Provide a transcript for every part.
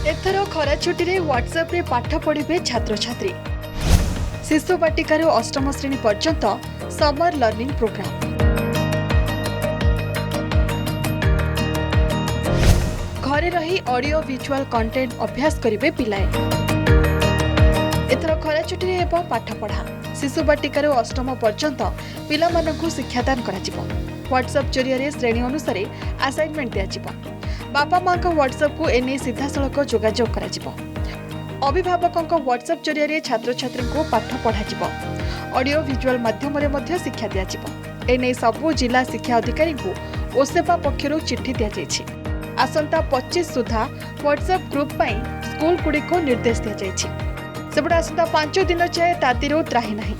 एथर खरा छुट्टी रे व्हाट्सएप रे पाठ पढ़िबे छात्र छात्री। शिशु बाटिकार अष्टम श्रेणी पर्यंत समर लर्निंग प्रोग्राम। घरे रही ऑडियो विजुअल कंटेंट अभ्यास करिवे पिलाए। एथर खरा छुट्टी रे हेबो पाठ पढ़ा। शिशु बाटिकार अष्टम पर्यंत पिलामानकु शिक्षादान कराजिबो। व्हाट्सएप जरिए श्रेणी अनुसार असाइनमेंट दिया बापा माँ व्हाट्सएप को एने सीधासलख जोगाजोग कराजिबो। अभिभावकों व्हाट्सएप जरिए छात्र छात्री को पाठ पढ़ा ऑडियो विजुअल माध्यम रे शिक्षा दिया एने सबु जिला शिक्षा अधिकारी को ओसेपा पक्षर चिट्ठी दिया आसंता 25 सुधा व्हाट्सएप ग्रुप पर स्कूल गुड़िक निर्देश दिया आसंता 5 दिन जाए तातीर त्राही नहीं।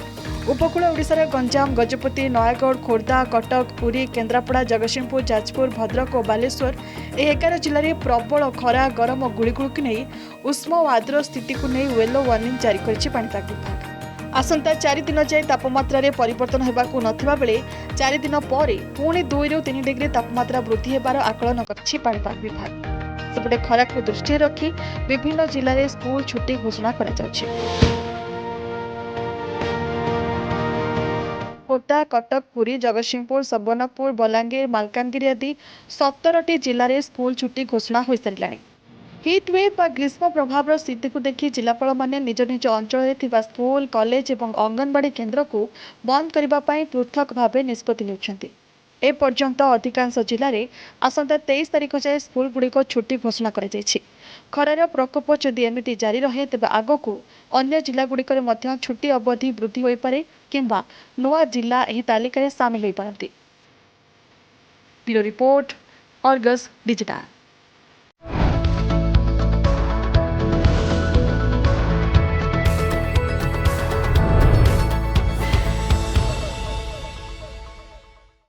उपकूल ओडिशार गंजाम गजपति नयागढ़ खोर्धा कटक पुरी केन्द्रापड़ा जगतसिंहपुर जाजपुर भद्रक और बालेश्वर ए 11 जिले में प्रबल खरा गरम और गुड़गुड़ नहीं उष्म और आर्द्र स्थिति को नहीं येलो वार्निंग जारी करिछि पाणीपाग विभाग। आसंता 4 दिन जाए तापमात्रा रे परिवर्तन हेबाकू नथिबा बेले 4 दिन पर पुणी 2 ରୁ 3 डिग्री तापमात्रा वृद्धि हेबार आकलन करिछि पाणीपाग विभाग। सेपटे खरा को दृष्टि रखी विभिन्न जिले में स्कूल छुट्टी घोषणा करा जाउछि। खोर्धा कटक पुरी जगतसिंहपुर संबलपुर बलांगीर मालकानगिरी आदि 17टी जिले में स्कूल छुट्टी घोषणा हो सारा। हिट वेव व ग्रीष्म प्रभाव स्थिति को देखि जिलापाल माने निज निज अंचल में स्कूल कॉलेज और अंगनवाड़ी केन्द्र को बंद करने पृथक भाव निष्पत्ति नेउछन्ति। ए पर्यंत अधिकांश जिले में आसंता 23 तारिख जाए स्कूल गुड़िक छुट्टी घोषणा कर खरार प्रकोप जदि एमती जारी रहे तेज आग को अन्य जिला गुड़िकर छुट्टी अवधि वृद्धि हो पारे किंबा नुआ जिला एही तालिका सामिल हो पारती। Bureau report, Argus digital.